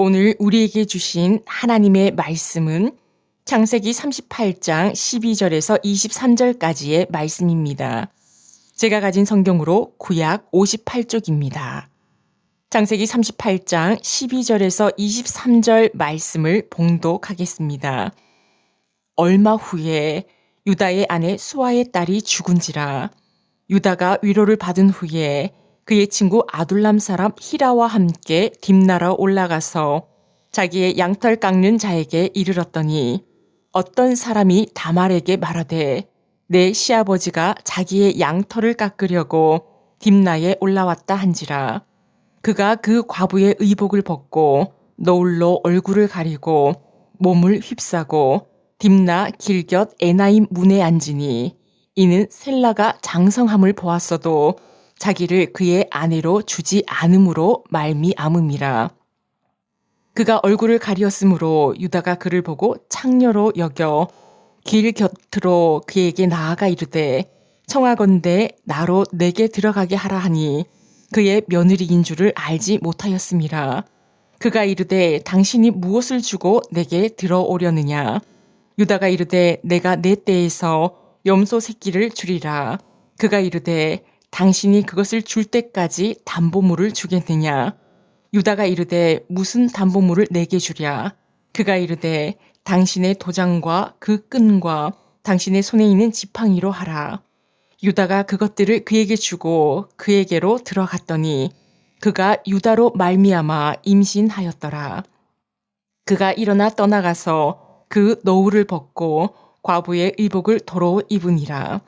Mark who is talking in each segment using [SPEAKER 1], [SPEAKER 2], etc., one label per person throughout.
[SPEAKER 1] 오늘 우리에게 주신 하나님의 말씀은 창세기 38장 12절에서 23절까지의 말씀입니다. 제가 가진 성경으로 구약 58쪽입니다. 창세기 38장 12절에서 23절 말씀을 봉독하겠습니다. 얼마 후에 유다의 아내 수아의 딸이 죽은지라. 유다가 위로를 받은 후에 그의 친구 아둘람 사람 히라와 함께 딥나라 올라가서 자기의 양털 깎는 자에게 이르렀더니 어떤 사람이 다말에게 말하되 내 시아버지가 자기의 양털을 깎으려고 딥나에 올라왔다 한지라. 그가 그 과부의 의복을 벗고 너울로 얼굴을 가리고 몸을 휩싸고 딥나 길곁 에나임 문에 앉으니 이는 셀라가 장성함을 보았어도 자기를 그의 아내로 주지 않음으로 말미암음이라. 그가 얼굴을 가리었으므로 유다가 그를 보고 창녀로 여겨 길 곁으로 그에게 나아가 이르되 청하건대 나로 내게 들어가게 하라 하니 그의 며느리인 줄을 알지 못하였음이라. 그가 이르되 당신이 무엇을 주고 내게 들어오려느냐. 유다가 이르되 내가 내 떼에서 염소 새끼를 주리라. 그가 이르되 당신이 그것을 줄 때까지 담보물을 주겠느냐. 유다가 이르되 무슨 담보물을 내게 주랴. 그가 이르되 당신의 도장과 그 끈과 당신의 손에 있는 지팡이로 하라. 유다가 그것들을 그에게 주고 그에게로 들어갔더니 그가 유다로 말미암아 임신하였더라. 그가 일어나 떠나가서 그 너울을 벗고 과부의 의복을 도로 입으니라.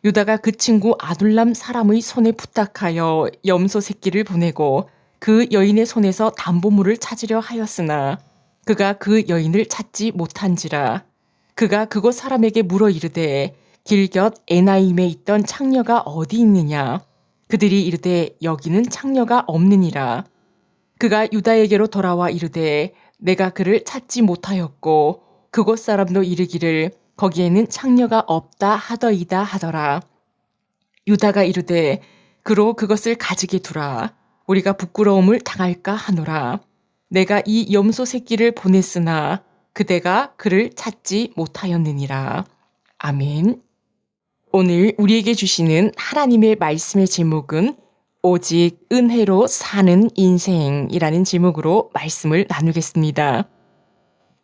[SPEAKER 1] 유다가 그 친구 아둘람 사람의 손에 부탁하여 염소 새끼를 보내고 그 여인의 손에서 담보물을 찾으려 하였으나 그가 그 여인을 찾지 못한지라. 그가 그곳 사람에게 물어 이르되 길곁 에나임에 있던 창녀가 어디 있느냐. 그들이 이르되 여기는 창녀가 없느니라. 그가 유다에게로 돌아와 이르되 내가 그를 찾지 못하였고 그곳 사람도 이르기를 거기에는 창녀가 없다 하더이다 하더라. 유다가 이르되 그로 그것을 가지게 두라. 우리가 부끄러움을 당할까 하노라. 내가 이 염소 새끼를 보냈으나 그대가 그를 찾지 못하였느니라. 아멘. 오늘 우리에게 주시는 하나님의 말씀의 제목은 오직 은혜로 사는 인생이라는 제목으로 말씀을 나누겠습니다.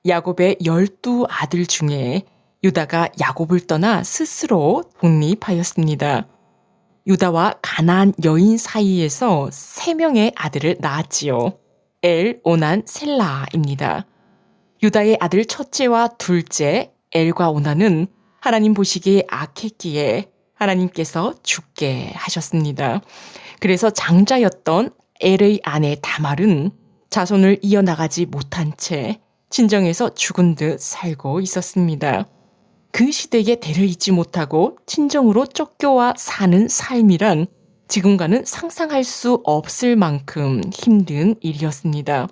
[SPEAKER 1] 야곱의 12아들 중에 유다가 야곱을 떠나 스스로 독립하였습니다. 유다와 가나안 여인 사이에서 3명의 아들을 낳았지요. 엘, 오난, 셀라입니다. 유다의 아들 첫째와 둘째 엘과 오난은 하나님 보시기에 악했기에 하나님께서 죽게 하셨습니다. 그래서 장자였던 엘의 아내 다말은 자손을 이어나가지 못한 채 친정에서 죽은 듯 살고 있었습니다. 그 시대에 대를 잇지 못하고 친정으로 쫓겨와 사는 삶이란 지금과는 상상할 수 없을 만큼 힘든 일이었습니다.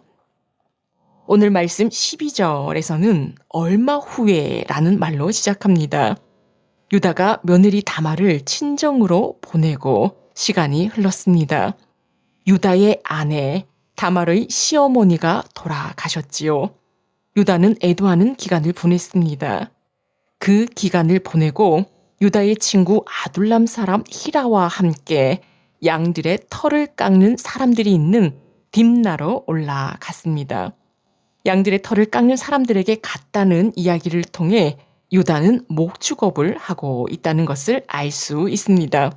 [SPEAKER 1] 오늘 말씀 12절에서는 얼마 후에 라는 말로 시작합니다. 유다가 며느리 다말을 친정으로 보내고 시간이 흘렀습니다. 유다의 아내 다말의 시어머니가 돌아가셨지요. 유다는 애도하는 기간을 보냈습니다. 그 기간을 보내고 유다의 친구 아둘람 사람 히라와 함께 양들의 털을 깎는 사람들이 있는 딥나로 올라갔습니다. 양들의 털을 깎는 사람들에게 갔다는 이야기를 통해 유다는 목축업을 하고 있다는 것을 알 수 있습니다.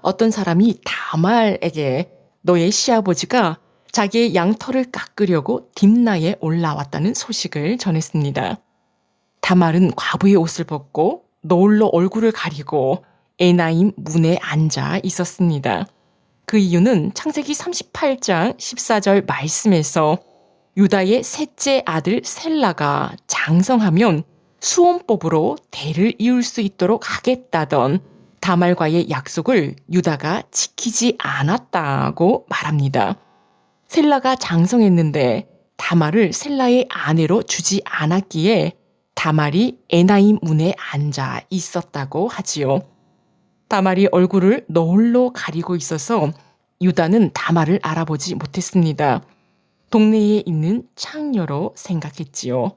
[SPEAKER 1] 어떤 사람이 다말에게 너의 시아버지가 자기의 양털을 깎으려고 딥나에 올라왔다는 소식을 전했습니다. 다말은 과부의 옷을 벗고 너울로 얼굴을 가리고 에나임 문에 앉아 있었습니다. 그 이유는 창세기 38장 14절 말씀에서 유다의 셋째 아들 셀라가 장성하면 수혼법으로 대를 이을 수 있도록 하겠다던 다말과의 약속을 유다가 지키지 않았다고 말합니다. 셀라가 장성했는데 다말을 셀라의 아내로 주지 않았기에 다말이 에나임 문에 앉아 있었다고 하지요. 다말이 얼굴을 너울로 가리고 있어서 유다는 다말을 알아보지 못했습니다. 동네에 있는 창녀로 생각했지요.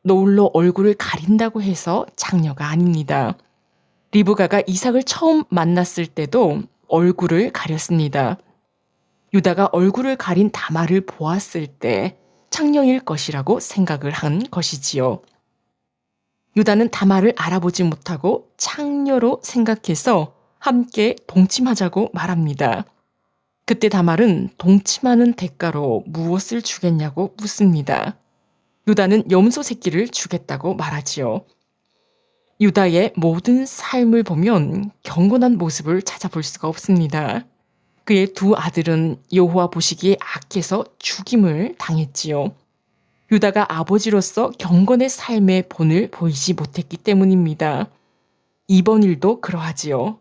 [SPEAKER 1] 노을로 얼굴을 가린다고 해서 창녀가 아닙니다. 리브가가 이삭을 처음 만났을 때도 얼굴을 가렸습니다. 유다가 얼굴을 가린 다말을 보았을 때 창녀일 것이라고 생각을 한 것이지요. 유다는 다말을 알아보지 못하고 창녀로 생각해서 함께 동침하자고 말합니다. 그때 다말은 동침하는 대가로 무엇을 주겠냐고 묻습니다. 유다는 염소 새끼를 주겠다고 말하지요. 유다의 모든 삶을 보면 경건한 모습을 찾아볼 수가 없습니다. 그의 두 아들은 여호와 보시기에 악해서 죽임을 당했지요. 유다가 아버지로서 경건의 삶의 본을 보이지 못했기 때문입니다. 이번 일도 그러하지요.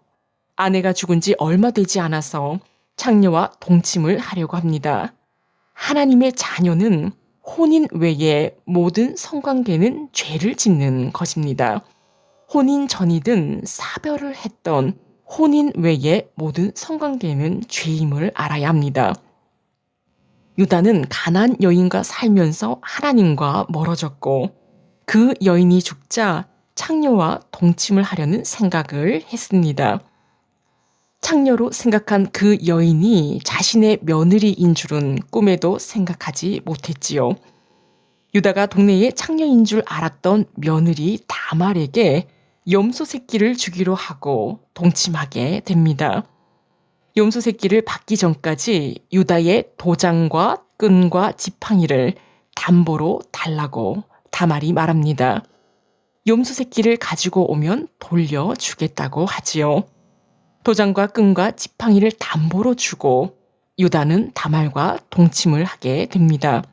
[SPEAKER 1] 아내가 죽은 지 얼마 되지 않아서 창녀와 동침을 하려고 합니다. 하나님의 자녀는 혼인 외에 모든 성관계는 죄를 짓는 것입니다. 혼인 전이든 사별을 했던 혼인 외에 모든 성관계는 죄임을 알아야 합니다. 유다는 가나안 여인과 살면서 하나님과 멀어졌고 그 여인이 죽자 창녀와 동침을 하려는 생각을 했습니다. 창녀로 생각한 그 여인이 자신의 며느리인 줄은 꿈에도 생각하지 못했지요. 유다가 동네의 창녀인 줄 알았던 며느리 다말에게 염소 새끼를 주기로 하고 동침하게 됩니다. 염소 새끼를 받기 전까지 유다의 도장과 끈과 지팡이를 담보로 달라고 다말이 말합니다. 염소 새끼를 가지고 오면 돌려주겠다고 하지요. 도장과 끈과 지팡이를 담보로 주고 유다는 다말과 동침을 하게 됩니다.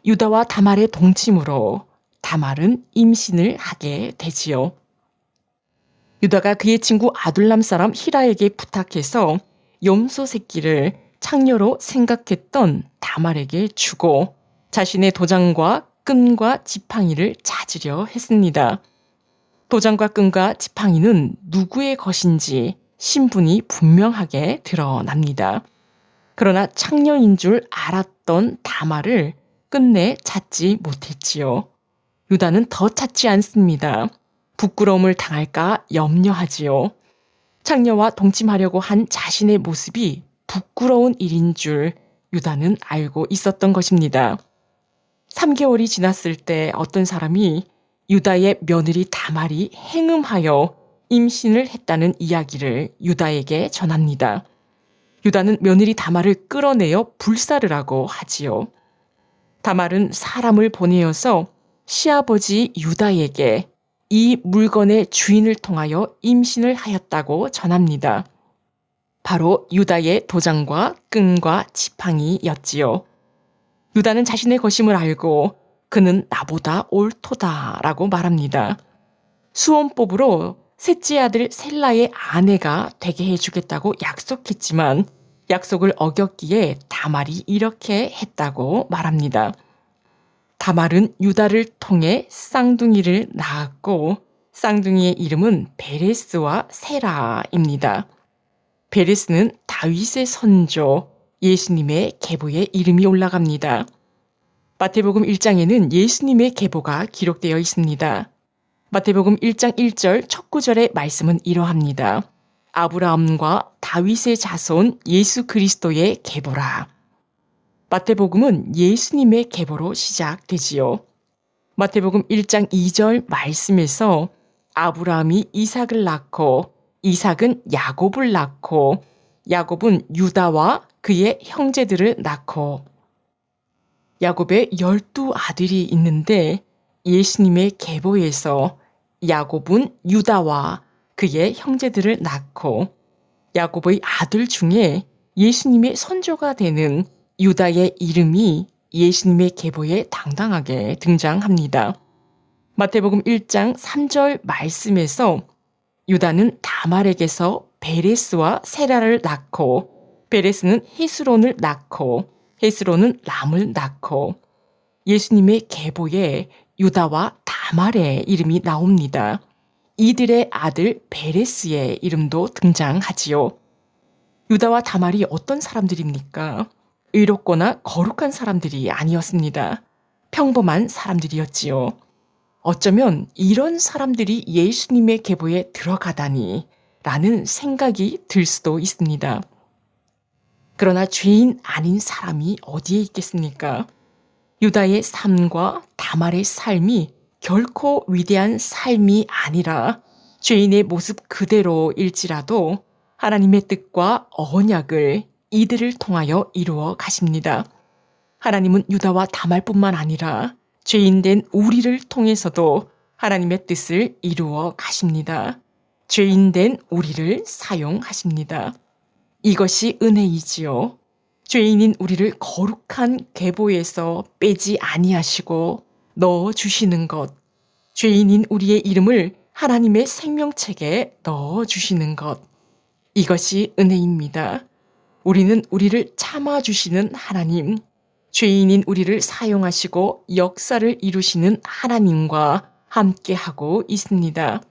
[SPEAKER 1] 유다와 다말의 동침으로 다말은 임신을 하게 되지요. 유다가 그의 친구 아둘람 사람 히라에게 부탁해서 염소 새끼를 창녀로 생각했던 다말에게 주고 자신의 도장과 끈과 지팡이를 찾으려 했습니다. 도장과 끈과 지팡이는 누구의 것인지 신분이 분명하게 드러납니다. 그러나 창녀인 줄 알았던 다말을 끝내 찾지 못했지요. 유다는 더 찾지 않습니다. 부끄러움을 당할까 염려하지요. 창녀와 동침하려고 한 자신의 모습이 부끄러운 일인 줄 유다는 알고 있었던 것입니다. 3개월이 지났을 때 어떤 사람이 유다의 며느리 다말이 행음하여 임신을 했다는 이야기를 유다에게 전합니다. 유다는 며느리 다말을 끌어내어 불사를 하고 하지요. 다말은 사람을 보내어서 시아버지 유다에게 이 물건의 주인을 통하여 임신을 하였다고 전합니다. 바로 유다의 도장과 끈과 지팡이였지요. 유다는 자신의 것임을 알고 그는 나보다 옳도다라고 말합니다. 수원법으로 셋째 아들 셀라의 아내가 되게 해주겠다고 약속했지만 약속을 어겼기에 다말이 이렇게 했다고 말합니다. 다말은 유다를 통해 쌍둥이를 낳았고 쌍둥이의 이름은 베레스와 세라입니다. 베레스는 다윗의 선조 예수님의 계보의 이름이 올라갑니다. 마태복음 1장에는 예수님의 계보가 기록되어 있습니다. 마태복음 1장 1절 첫 구절의 말씀은 이러합니다. 아브라함과 다윗의 자손 예수 그리스도의 계보라. 마태복음은 예수님의 계보로 시작되지요. 마태복음 1장 2절 말씀에서 아브라함이 이삭을 낳고 이삭은 야곱을 낳고 야곱은 유다와 그의 형제들을 낳고 야곱의 12아들이 있는데 예수님의 계보에서 야곱은 유다와 그의 형제들을 낳고 야곱의 아들 중에 예수님의 선조가 되는 유다의 이름이 예수님의 계보에 당당하게 등장합니다. 마태복음 1장 3절 말씀에서 유다는 다말에게서 베레스와 세라를 낳고 베레스는 헤스론을 낳고 헤스론은 람을 낳고 예수님의 계보에 유다와 다말의 이름이 나옵니다. 이들의 아들 베레스의 이름도 등장하지요. 유다와 다말이 어떤 사람들입니까? 의롭거나 거룩한 사람들이 아니었습니다. 평범한 사람들이었지요. 어쩌면 이런 사람들이 예수님의 계보에 들어가다니 라는 생각이 들 수도 있습니다. 그러나 죄인 아닌 사람이 어디에 있겠습니까? 유다의 삶과 다말의 삶이 결코 위대한 삶이 아니라 죄인의 모습 그대로일지라도 하나님의 뜻과 언약을 이들을 통하여 이루어 가십니다. 하나님은 유다와 다말뿐만 아니라 죄인된 우리를 통해서도 하나님의 뜻을 이루어 가십니다. 죄인된 우리를 사용하십니다. 이것이 은혜이지요. 죄인인 우리를 거룩한 계보에서 빼지 아니하시고 넣어 주시는 것, 죄인인 우리의 이름을 하나님의 생명책에 넣어 주시는 것, 이것이 은혜입니다. 우리는 우리를 참아 주시는 하나님, 죄인인 우리를 사용하시고 역사를 이루시는 하나님과 함께하고 있습니다.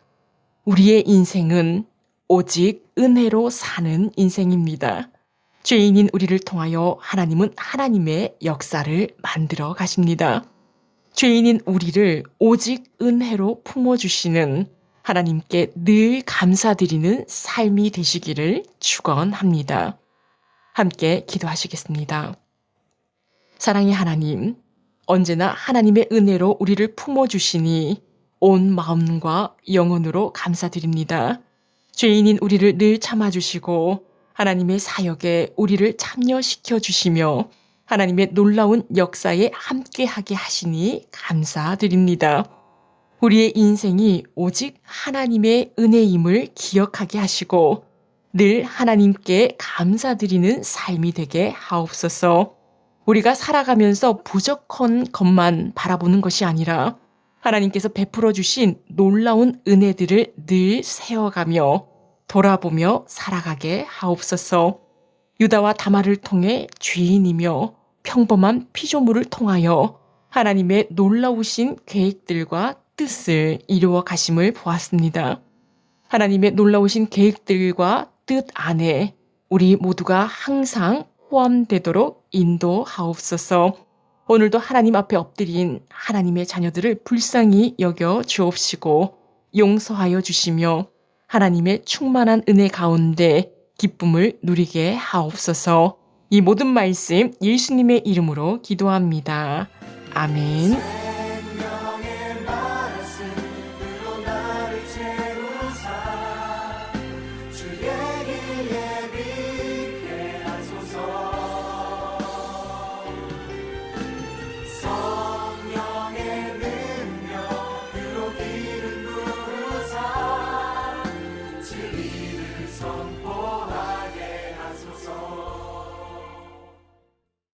[SPEAKER 1] 우리의 인생은 오직 은혜로 사는 인생입니다. 죄인인 우리를 통하여 하나님은 하나님의 역사를 만들어 가십니다. 죄인인 우리를 오직 은혜로 품어주시는 하나님께 늘 감사드리는 삶이 되시기를 축원합니다. 함께 기도하시겠습니다. 사랑의 하나님, 언제나 하나님의 은혜로 우리를 품어주시니 온 마음과 영혼으로 감사드립니다. 죄인인 우리를 늘 참아주시고 하나님의 사역에 우리를 참여시켜 주시며 하나님의 놀라운 역사에 함께하게 하시니 감사드립니다. 우리의 인생이 오직 하나님의 은혜임을 기억하게 하시고 늘 하나님께 감사드리는 삶이 되게 하옵소서. 우리가 살아가면서 부족한 것만 바라보는 것이 아니라 하나님께서 베풀어 주신 놀라운 은혜들을 늘 세워가며 돌아보며 살아가게 하옵소서. 유다와 다말을 통해 죄인이며 평범한 피조물을 통하여 하나님의 놀라우신 계획들과 뜻을 이루어 가심을 보았습니다. 하나님의 놀라우신 계획들과 뜻 안에 우리 모두가 항상 포함되도록 인도하옵소서. 오늘도 하나님 앞에 엎드린 하나님의 자녀들을 불쌍히 여겨 주옵시고 용서하여 주시며 하나님의 충만한 은혜 가운데 기쁨을 누리게 하옵소서. 이 모든 말씀 예수님의 이름으로 기도합니다. 아멘.